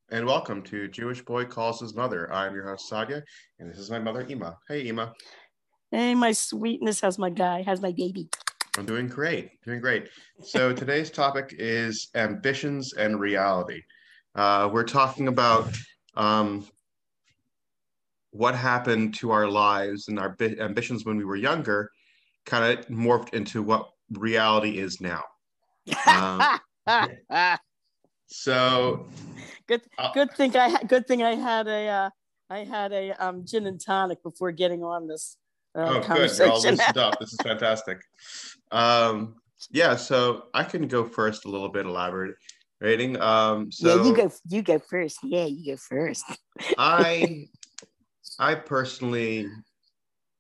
and welcome to Jewish Boy Calls His Mother. I'm your host, Sadia, and this is my mother, Ima. Hey, Ima. Hey, my sweetness has my guy, has my baby. I'm doing great, doing great. So today's topic is ambitions and reality. We're talking about um, what happened to our lives and our ambitions when we were younger, kind of morphed into what reality is now. Um, so, good, uh, good thing I had a gin and tonic before getting on this oh, good. You're all conversation. loosened up. This is fantastic. Um, yeah, so I can go first a little bit elaborating. Yeah, So you go first. Yeah, you go first. I I personally,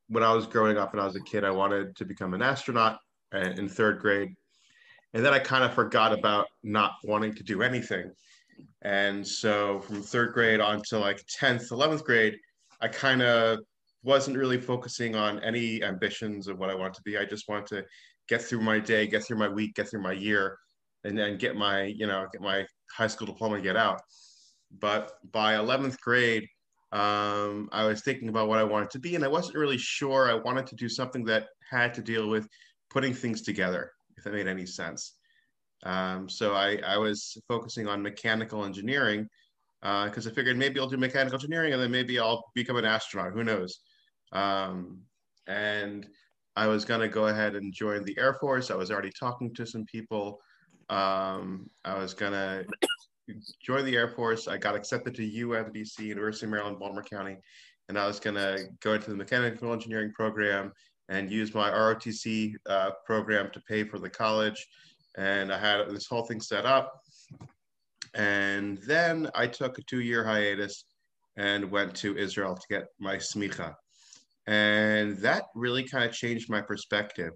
when I was growing up and I was a kid, I wanted to become an astronaut in third grade. And then I kind of forgot about not wanting to do anything. And so from third grade on to like 10th, 11th grade, I kind of wasn't really focusing on any ambitions of what I wanted to be. I just wanted to get through my day, get through my week, get through my year, and then get my high school diploma and get out. But by 11th grade, I was thinking about what I wanted to be, and I wasn't really sure. I wanted to do something that had to deal with putting things together, if that made any sense. So I was focusing on mechanical engineering because I figured maybe I'll do mechanical engineering and then maybe I'll become an astronaut. Who knows? Um, and I was going to go ahead and join the Air Force. I was already talking to some people. I was going to join the Air Force. I got accepted to UMBC, University of Maryland, Baltimore County, and I was going to go into the mechanical engineering program and use my ROTC program to pay for the college. And I had this whole thing set up. And then I took a 2 year hiatus and went to Israel to get my smicha. And that really kind of changed my perspective.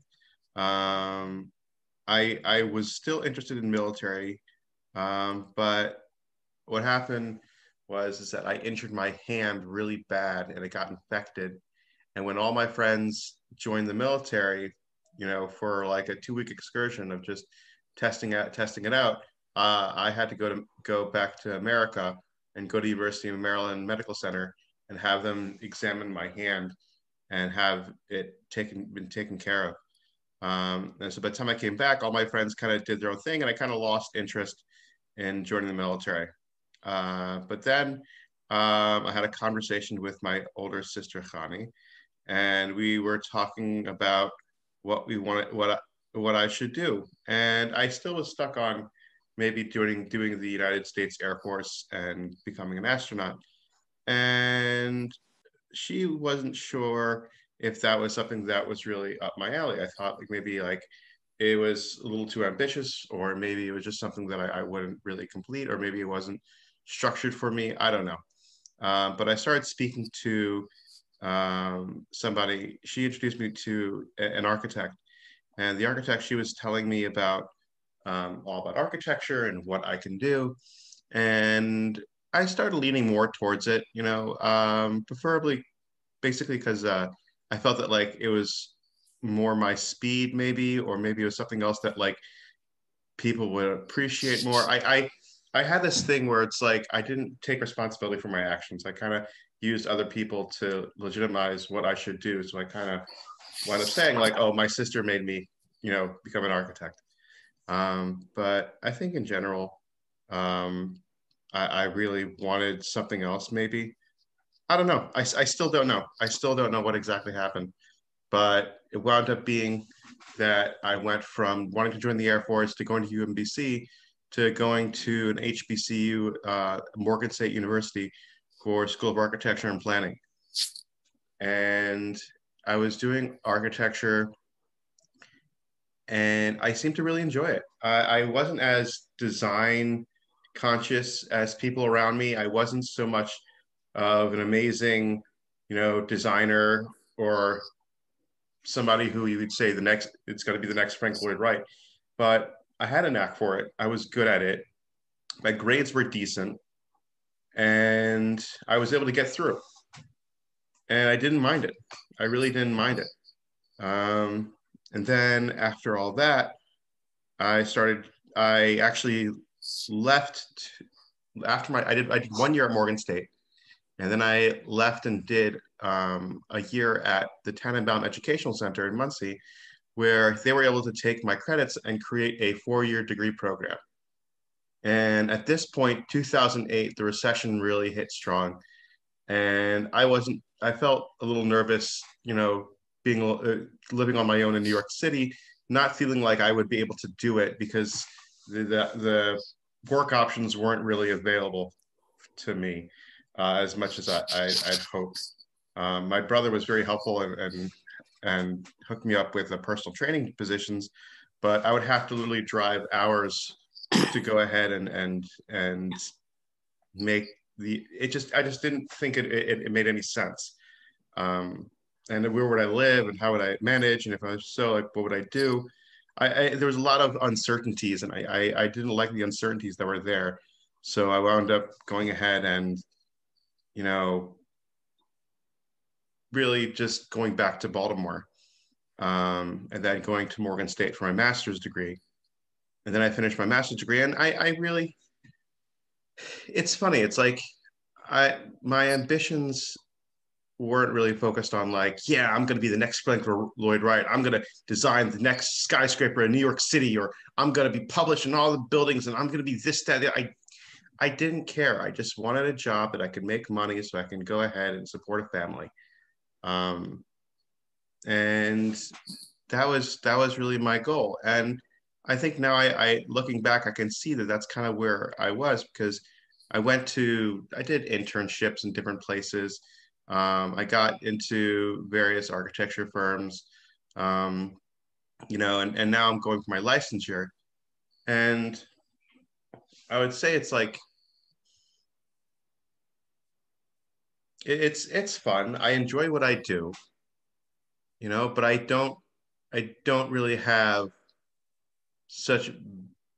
Um, I was still interested in military, but what happened was is that I injured my hand really bad and it got infected. And when all my friends joined the military, for like a 2 week excursion of just testing it out, I had to go back to America and go to University of Maryland Medical Center and have them examine my hand and have it been taken care of. And so by the time I came back, all my friends kind of did their own thing, and I kind of lost interest in joining the military. But then I had a conversation with my older sister Khani, and we were talking about what we wanted, what I should do, and I still was stuck on maybe doing the United States Air Force and becoming an astronaut. And she wasn't sure if that was something that was really up my alley. I thought like maybe like it was a little too ambitious, or maybe it was just something that I wouldn't really complete, or maybe it wasn't structured for me. I don't know. But I started speaking to somebody. She introduced me to an architect, and the architect, she was telling me about all about architecture and what I can do. And I started leaning more towards it, preferably basically because I felt that like it was more my speed, maybe, or maybe it was something else that like people would appreciate more. I had this thing where it's like I didn't take responsibility for my actions. I kind of used other people to legitimize what I should do. So I kind of wound up saying like, "Oh, my sister made me, become an architect." But I think in general, um, I really wanted something else. Maybe I don't know. I still don't know. I still don't know what exactly happened. But it wound up being that I went from wanting to join the Air Force to going to UMBC to going to an HBCU, Morgan State University, for School of Architecture and Planning. And I was doing architecture and I seemed to really enjoy it. I wasn't as design conscious as people around me. I wasn't so much of an amazing, designer or somebody who you would say it's going to be the next Frank Lloyd Wright. But I had a knack for it. I was good at it. My grades were decent, and I was able to get through. And I didn't mind it. I really didn't mind it. Um, and then after all that, I actually left. after I did 1 year at Morgan State, and then I left and did a year at the Tannenbaum Educational Center in Muncie, where they were able to take my credits and create a 4-year degree program. And at this point, 2008, the recession really hit strong. And I felt a little nervous, being living on my own in New York City, not feeling like I would be able to do it because the work options weren't really available to me as much as I'd hoped. My brother was very helpful and hooked me up with personal training positions, but I would have to literally drive hours to go ahead and make I just didn't think it made any sense. And where would I live and how would I manage? And if I was so, like, what would I do? There was a lot of uncertainties, and I didn't like the uncertainties that were there. So I wound up going ahead and, really just going back to Baltimore, and then going to Morgan State for my master's degree. And then I finished my master's degree, and I really, it's funny. It's like my ambitions weren't really focused on like, yeah, I'm going to be the next Frank Lloyd Wright. I'm going to design the next skyscraper in New York City, or I'm going to be published in all the buildings, and I'm going to be this, that. I didn't care. I just wanted a job that I could make money so I can go ahead and support a family. And that was really my goal. And I think now I looking back, I can see that that's kind of where I was, because I did internships in different places. I got into various architecture firms, and now I'm going for my licensure. And I would say it's like, it's fun. I enjoy what I do, but I don't really have such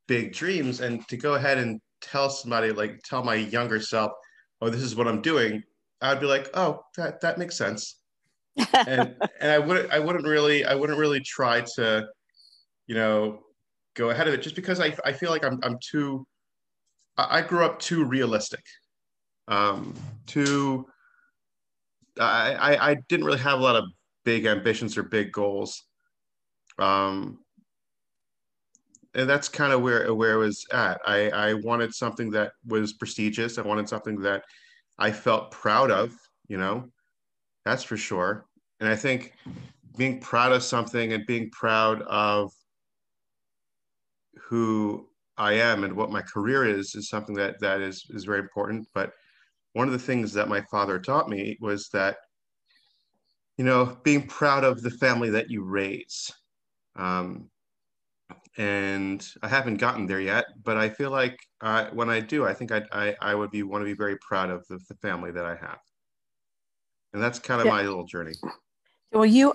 big dreams. And to go ahead and tell somebody, like tell my younger self, oh, this is what I'm doing, I'd be like, oh, that makes sense. And I wouldn't really try to, go ahead of it, just because I feel like I'm too, I grew up too realistic. Too I didn't really have a lot of big ambitions or big goals. And that's kind of where it was at. I wanted something that was prestigious. I wanted something that I felt proud of, that's for sure. And I think being proud of something and being proud of who I am and what my career is something that is very important. But one of the things that my father taught me was that, being proud of the family that you raise. And I haven't gotten there yet, but I feel like when I do, I think I would want to be very proud of the family that I have. And that's kind of my little journey. Well, you,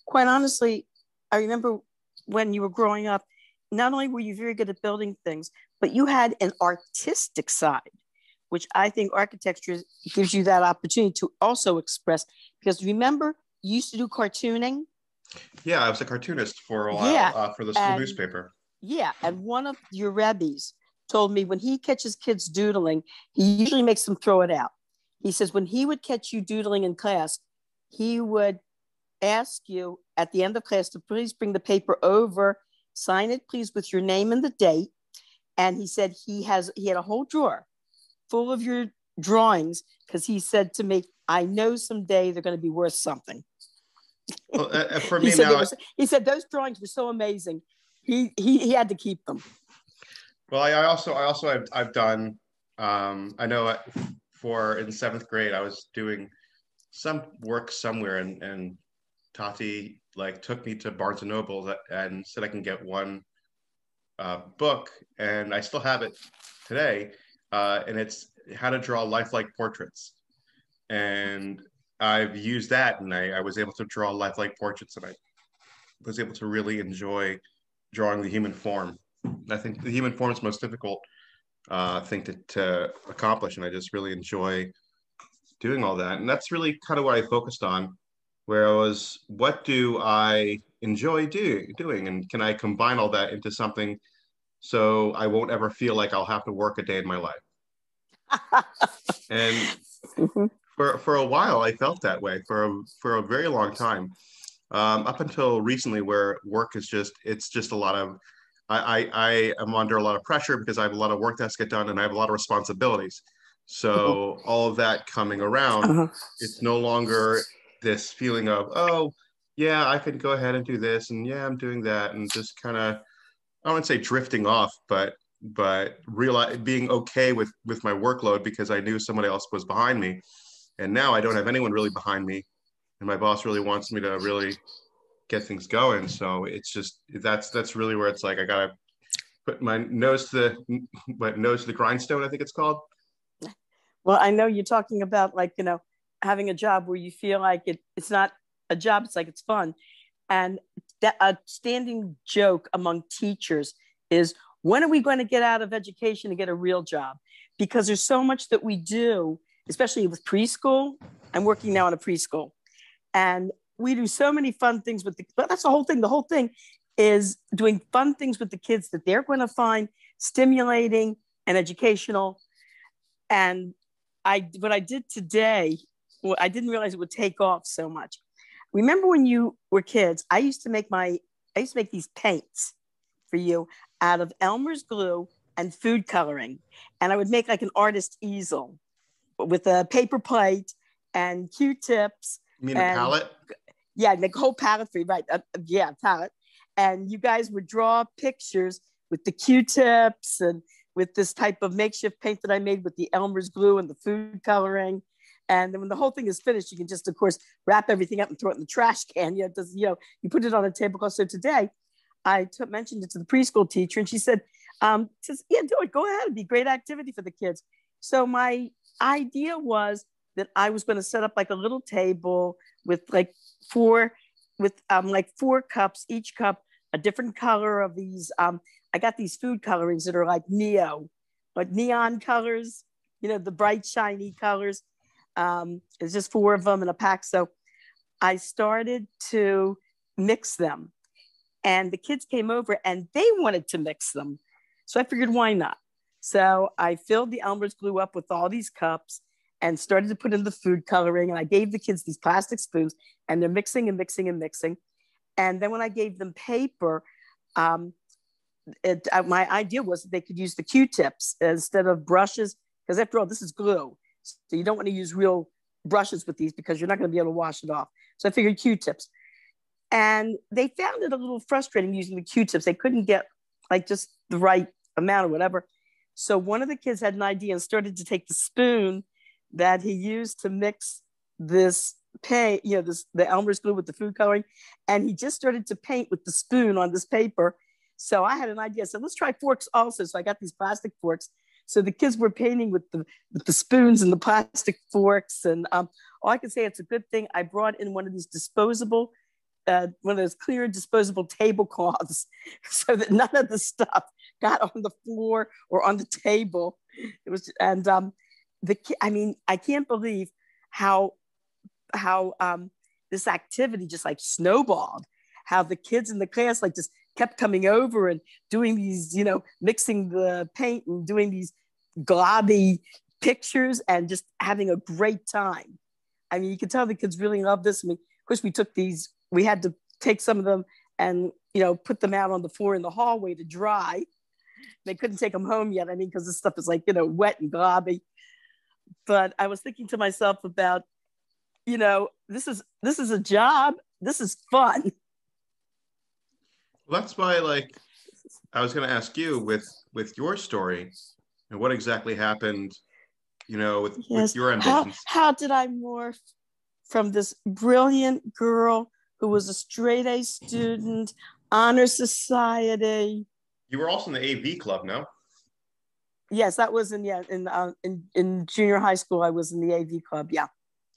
quite honestly, I remember when you were growing up, not only were you very good at building things, but you had an artistic side, which I think architecture gives you that opportunity to also express. Because remember, you used to do cartooning. Yeah, I was a cartoonist for a while, for the school newspaper. Yeah, and one of your rabbis told me when he catches kids doodling, he usually makes them throw it out. He says when he would catch you doodling in class, he would ask you at the end of class to please bring the paper over, sign it please with your name and the date. And he said he had a whole drawer full of your drawings, because he said to me, I know someday they're going to be worth something. Well, for me now, he said those drawings were so amazing. He had to keep them. Well, I've done. I know in 7th grade I was doing some work somewhere, and Tati took me to Barnes and Noble and said I can get one book, and I still have it today, and it's how to draw lifelike portraits. And I've used that, and I was able to draw lifelike portraits, and I was able to really enjoy drawing the human form. I think the human form is the most difficult thing to accomplish, and I just really enjoy doing all that. And that's really kind of what I focused on, where I was, what do I enjoy doing, and can I combine all that into something so I won't ever feel like I'll have to work a day in my life? And for a while, I felt that way for a very long time, up until recently, where work is it's just a lot of, I am under a lot of pressure because I have a lot of work that has to get done and I have a lot of responsibilities. So all of that coming around, it's no longer this feeling of, oh, yeah, I could go ahead and do this, and yeah, I'm doing that, and just kind of, I wouldn't say drifting off, but realize being okay with my workload because I knew somebody else was behind me, and now I don't have anyone really behind me, and my boss really wants me to really get things going. So it's just that's really where it's like I gotta put my nose to the grindstone, I think it's called. Well, I know you're talking about, like, having a job where you feel like it's not a job, it's like it's fun. And that a standing joke among teachers is, when are we going to get out of education and get a real job? Because there's so much that we do, especially with preschool. I'm working now in a preschool, and we do so many fun things but that's the whole thing. The whole thing is doing fun things with the kids that they're going to find stimulating and educational. And what I did today, well, I didn't realize it would take off so much. Remember when you were kids, I used to make these paints for you out of Elmer's glue and food coloring. And I would make like an artist easel with a paper plate and Q-tips. You mean a palette? Yeah, make a whole palette for you, right? Yeah, palette. And you guys would draw pictures with the Q-tips and with this type of makeshift paint that I made with the Elmer's glue and the food coloring. And then when the whole thing is finished, you can just, of course, wrap everything up and throw it in the trash can. You you put it on a tablecloth. So today, I mentioned it to the preschool teacher, and she said, yeah, do it. Go ahead. It'd be a great activity for the kids. So my idea was that I was going to set up like a little table with like four cups, each cup a different color of these. I got these food colorings that are like neon colors, the bright, shiny colors. It's just 4 of them in a pack. So I started to mix them, and the kids came over and they wanted to mix them. So I figured, why not? So I filled the Elmer's glue up with all these cups and started to put in the food coloring. And I gave the kids these plastic spoons, and they're mixing and mixing and mixing. And then when I gave them paper, my idea was that they could use the Q-tips instead of brushes, because after all, this is glue. So you don't want to use real brushes with these because you're not going to be able to wash it off. So I figured Q-tips. And they found it a little frustrating using the Q-tips. They couldn't get like just the right amount or whatever. So one of the kids had an idea and started to take the spoon that he used to mix this paint, the Elmer's glue with the food coloring, and he just started to paint with the spoon on this paper. So I had an idea. I said, let's try forks also. So I got these plastic forks. So the kids were painting with the spoons and the plastic forks. And all I can say, it's a good thing I brought in one of these disposable, one of those clear disposable tablecloths, so that none of the stuff got on the floor or on the table. It was, and I can't believe how this activity just like snowballed. How the kids in the class like just kept coming over and doing these, mixing the paint and doing these globby pictures and just having a great time. I mean, you could tell the kids really love this. I mean, of course, we had to take some of them and, put them out on the floor in the hallway to dry. They couldn't take them home yet. I mean, because this stuff is like, wet and globby. But I was thinking to myself about, this is a job. This is fun. Well, that's why, I was going to ask you with your story and what exactly happened, with your ambitions. How did I morph from this brilliant girl who was a straight A student, honor society? You were also in the AV club, no? Yes, that was in junior high school. I was in the AV club. Yeah.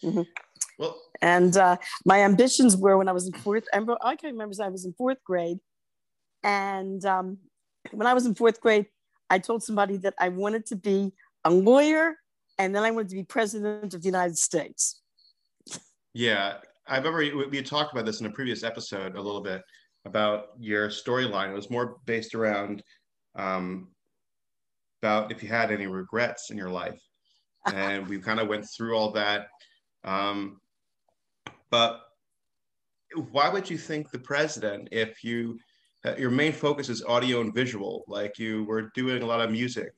Mm-hmm. Well, and my ambitions were when I was in I can remember I was in 4th grade. And when I was in 4th grade, I told somebody that I wanted to be a lawyer, and then I wanted to be president of the United States. Yeah, I remember we had talked about this in a previous episode a little bit about your storyline. It was more based around about if you had any regrets in your life. and we kind of went through all that. But why would you think the president, if your main focus is audio and visual, like you were doing a lot of music,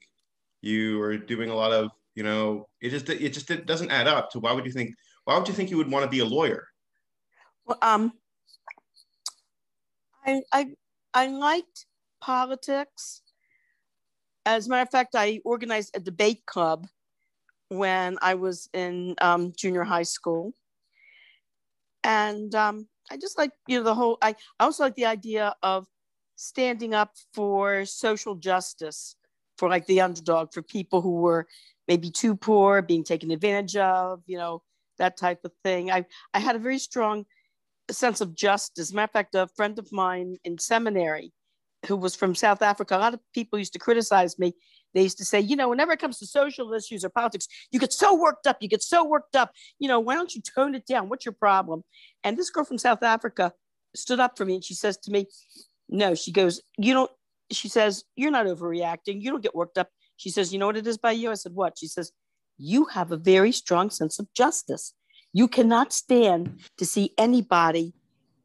you were doing a lot of, it doesn't add up to why would you think you would want to be a lawyer? Well, I liked politics. As a matter of fact, I organized a debate club when I was in junior high school. And I just like, I also like the idea of standing up for social justice, for like the underdog, for people who were maybe too poor, being taken advantage of, that type of thing. I had a very strong sense of justice. As a matter of fact, a friend of mine in seminary who was from South Africa, a lot of people used to criticize me. They used to say, whenever it comes to social issues or politics, you get so worked up. Why don't you tone it down? What's your problem? And this girl from South Africa stood up for me and she says to me, no, she goes, she says, you're not overreacting. You don't get worked up. She says, you know what it is by you? I said, what? She says, you have a very strong sense of justice. You cannot stand to see anybody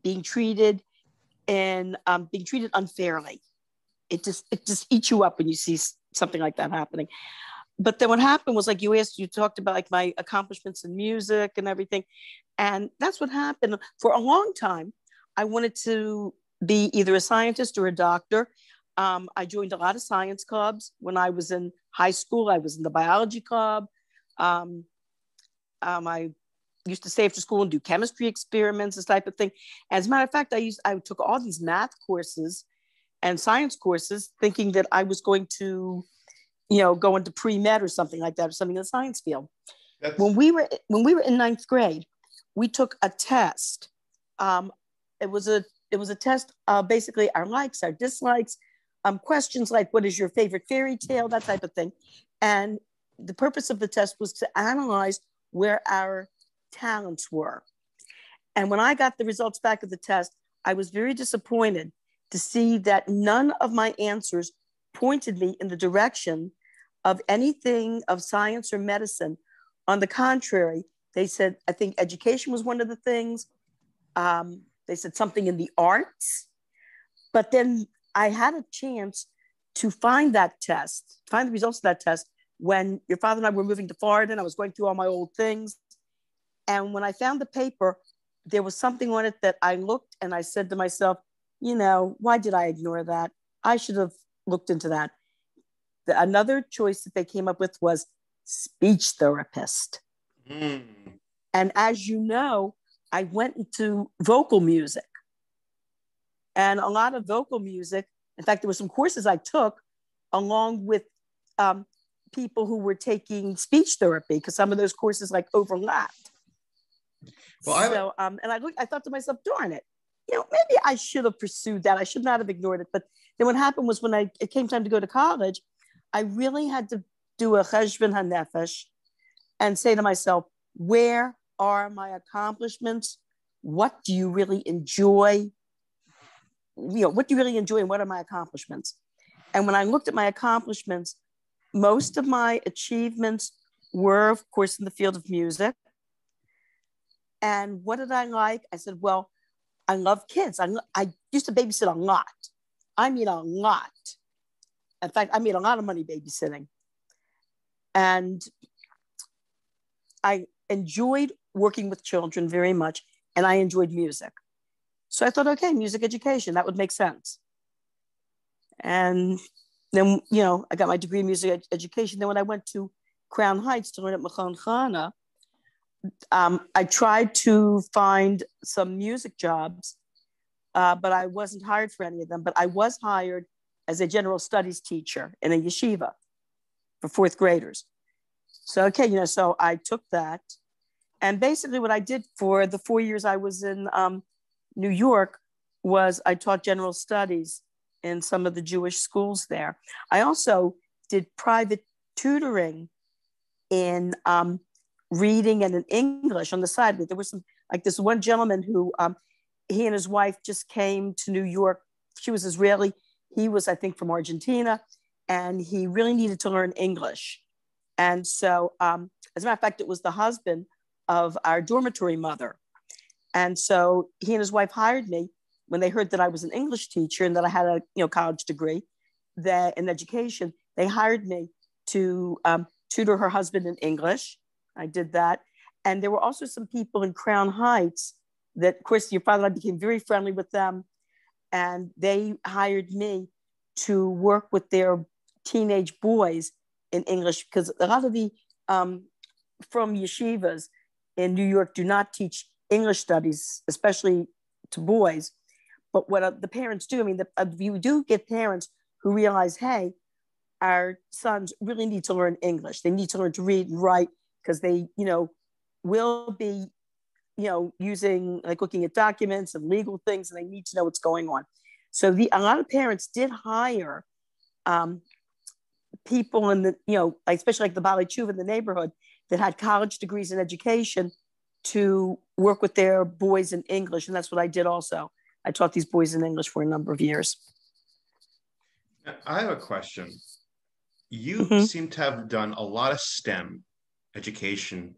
being treated unfairly. It just eats you up when you see something like that happening. But then what happened was, like you talked about like my accomplishments in music and everything. And that's what happened. For a long time, I wanted to be either a scientist or a doctor. I joined a lot of science clubs. When I was in high school, I was in the biology club. I used to stay after school and do chemistry experiments, this type of thing. As a matter of fact, I took all these math courses and science courses thinking that I was going to, go into pre-med or something like that, or something in the science field. When we were in ninth grade, we took a test. It was a test, basically our likes, our dislikes, questions like, what is your favorite fairy tale, that type of thing. And the purpose of the test was to analyze where our talents were. And when I got the results back of the test, I was very disappointed to see that none of my answers pointed me in the direction of anything of science or medicine. On the contrary, they said, I think education was one of the things. They said something in the arts. But then I had a chance to find the results of that test when your father and I were moving to Florida, and I was going through all my old things. And when I found the paper, there was something on it that I looked and I said to myself, why did I ignore that? I should have looked into that. Another choice that they came up with was speech therapist. Mm. And as you know, I went into vocal music. And a lot of vocal music, in fact, there were some courses I took along with people who were taking speech therapy, because some of those courses like overlapped. Well, and I thought to myself, darn it, maybe I should have pursued that. I should not have ignored it. But then what happened was, when it came time to go to college, I really had to do a cheshbon hanefesh and say to myself, where are my accomplishments? What do you really enjoy? What do you really enjoy, and what are my accomplishments? And when I looked at my accomplishments, most of my achievements were, of course, in the field of music. And what did I like? I said, well, I love kids. I used to babysit a lot. I mean, a lot. In fact, I made a lot of money babysitting. And I enjoyed working with children very much, and I enjoyed music. So I thought, okay, music education, that would make sense. And then, I got my degree in music education. Then when I went to Crown Heights to learn at Machon Chana, I tried to find some music jobs, but I wasn't hired for any of them. But I was hired as a general studies teacher in a yeshiva for fourth graders. So, okay, so I took that. And basically what I did for the 4 years I was in New York was I taught general studies in some of the Jewish schools there. I also did private tutoring in reading and in English on the side. There was this one gentleman who, he and his wife just came to New York. She was Israeli. He was, I think, from Argentina, and he really needed to learn English. And so, as a matter of fact, it was the husband of our dormitory mother. And so he and his wife hired me when they heard that I was an English teacher and that I had a college degree that in education. They hired me to tutor her husband in English. I did that. And there were also some people in Crown Heights that, of course, your father and I became very friendly with them. And they hired me to work with their teenage boys in English, because a lot of the from yeshivas in New York do not teach English studies, especially to boys. But what the parents do, I mean, you do get parents who realize, hey, our sons really need to learn English. They need to learn to read and write, because they, will be, using, like, looking at documents and legal things, and they need to know what's going on. So a lot of parents did hire people in the, especially like the Baalei Teshuva in the neighborhood that had college degrees in education to work with their boys in English. And that's what I did also. I taught these boys in English for a number of years. I have a question. You seem to have done a lot of STEM education,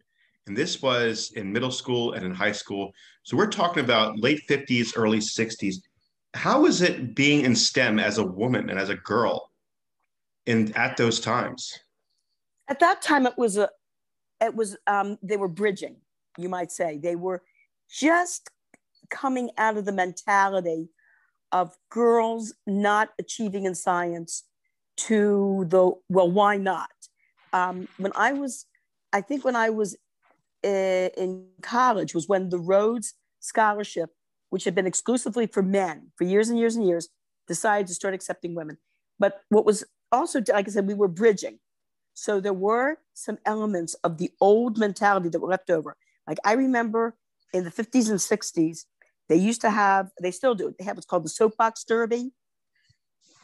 and this was in middle school and in high school. So we're talking about late 50s, early 60s. How is it being in STEM as a woman and as a girl at those times? At that time, they were bridging, you might say. They were just coming out of the mentality of girls not achieving in science to why not? When I was in college was when the Rhodes Scholarship, which had been exclusively for men for years and years and years, decided to start accepting women. But what was also, like I said, we were bridging. So there were some elements of the old mentality that were left over. Like I remember in the 50s and 60s, they still do, they have what's called the soapbox derby,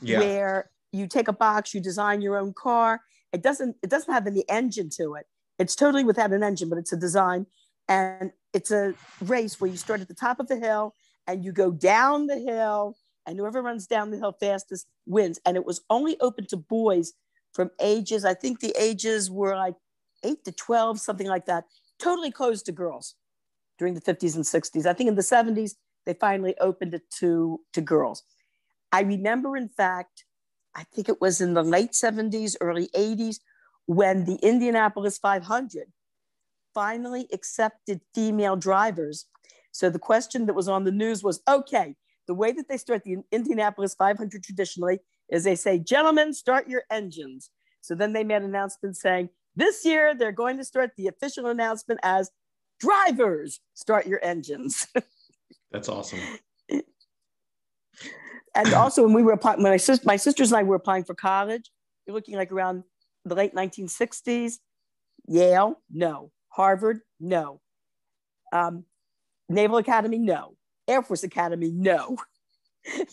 where you take a box, you design your own car. It doesn't have any engine to it. It's totally without an engine, but it's a design. And it's a race where you start at the top of the hill and you go down the hill, and whoever runs down the hill fastest wins. And it was only open to boys from ages, I think the ages were like 8 to 12, something like that, totally closed to girls during the 50s and 60s. I think in the 70s, they finally opened it to girls. I remember, in fact, I think it was in the late 70s, early 80s, when the Indianapolis 500 finally accepted female drivers. So the question that was on the news was, okay, the way that they start the Indianapolis 500 traditionally is they say, gentlemen, start your engines. So then they made an announcement saying, this year they're going to start the official announcement as drivers, start your engines. That's awesome. And also when we were applying, my sisters and I were applying for college, you're looking like around the late 1960s. Yale, no. Harvard, no. Naval Academy, no. Air Force Academy, no.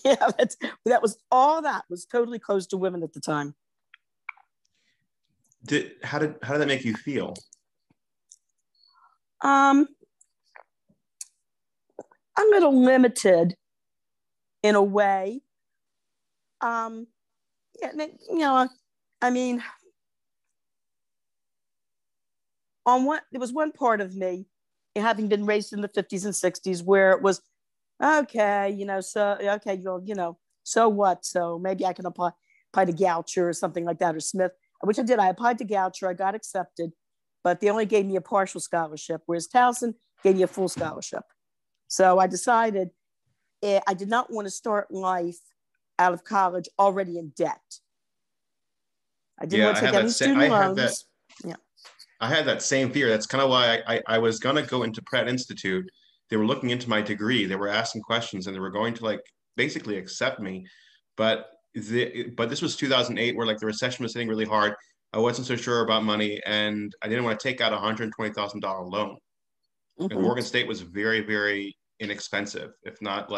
That was totally closed to women at the time. How did that make you feel? A little limited in a way. I mean, there was one part of me, having been raised in the 50s and 60s, where it was, okay, so what? So maybe I can apply to Goucher or something like that, or Smith, which I did. I applied to Goucher, I got accepted, but they only gave me a partial scholarship, whereas Towson gave me a full scholarship. So I decided I did not want to start life out of college already in debt. I didn't want to take any student loans. I had that same fear. That's kind of why I was going to go into Pratt Institute. They were looking into my degree. They were asking questions, and they were going to basically accept me. But this was 2008, where the recession was hitting really hard. I wasn't so sure about money, and I didn't want to take out a $120,000 loan. Mm-hmm. And Morgan State was very, very inexpensive. If not,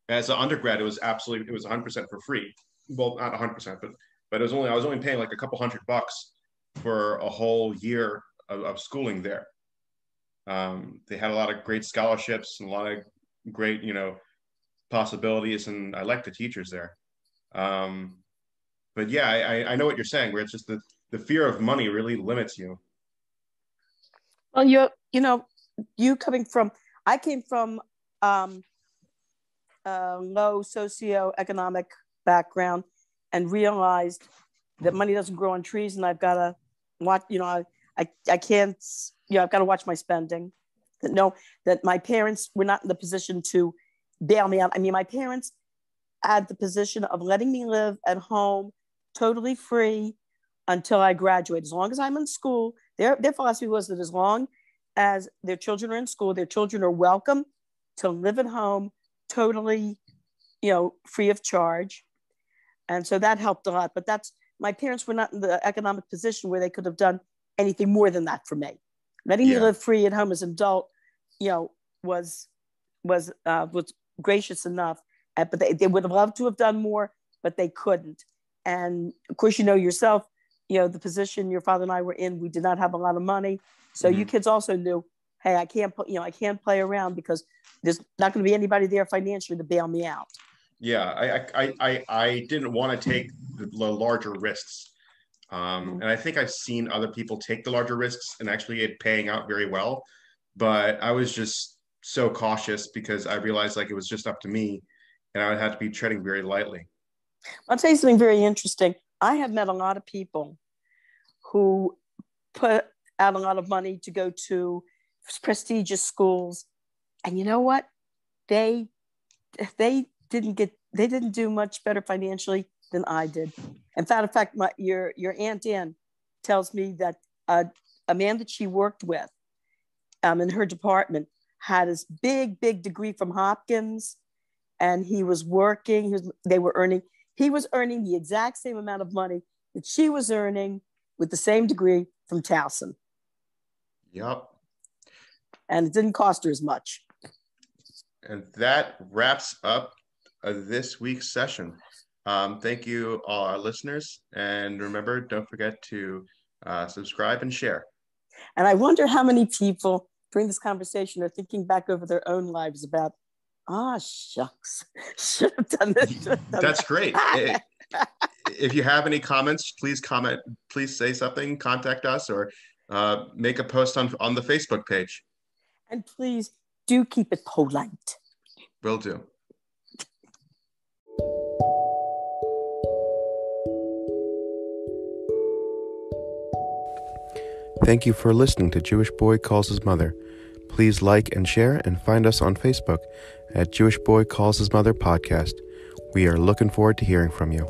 as an undergrad, it was 100% for free. Well, not 100%, but I was only paying a couple $100 for a whole year of schooling there. They had a lot of great scholarships and a lot of great, possibilities, and I liked the teachers there. But yeah, I know what you're saying, where it's just the fear of money really limits you. Well, I came from a low socioeconomic background and realized that money doesn't grow on trees, and I've got to watch, I can't, I've got to watch my spending. That my parents were not in the position to bail me out. I mean, my parents had the position of letting me live at home totally free until I graduate. As long as I'm in school, their philosophy was that as long as their children are in school, their children are welcome to live at home totally, free of charge. And so that helped a lot. But my parents were not in the economic position where they could have done anything more than that for me. Letting me live free at home as an adult, was gracious enough. But they would have loved to have done more, but they couldn't. And of course, yourself, the position your father and I were in, we did not have a lot of money. So you kids also knew, hey, I can't play around because there's not going to be anybody there financially to bail me out. Yeah, I didn't want to take the larger risks. And I think I've seen other people take the larger risks and actually it paying out very well. But I was just so cautious because I realized like it was just up to me and I would have to be treading very lightly. I'll tell you something very interesting. I have met a lot of people who put out a lot of money to go to prestigious schools. And you know what? They didn't do much better financially than I did. In fact, your Aunt Ann tells me that a man that she worked with in her department had this big degree from Hopkins, and he was working. He was earning the exact same amount of money that she was earning with the same degree from Towson. Yep. And it didn't cost her as much. And that wraps up this week's session. Thank you, all our listeners. And remember, don't forget to subscribe and share. And I wonder how many people during this conversation are thinking back over their own lives about, shucks, should have done this. That's great. If you have any comments, please comment. Please say something, contact us, or make a post on the Facebook page. And please do keep it polite. Will do. Thank you for listening to Jewish Boy Calls His Mother. Please like and share and find us on Facebook at Jewish Boy Calls His Mother Podcast. We are looking forward to hearing from you.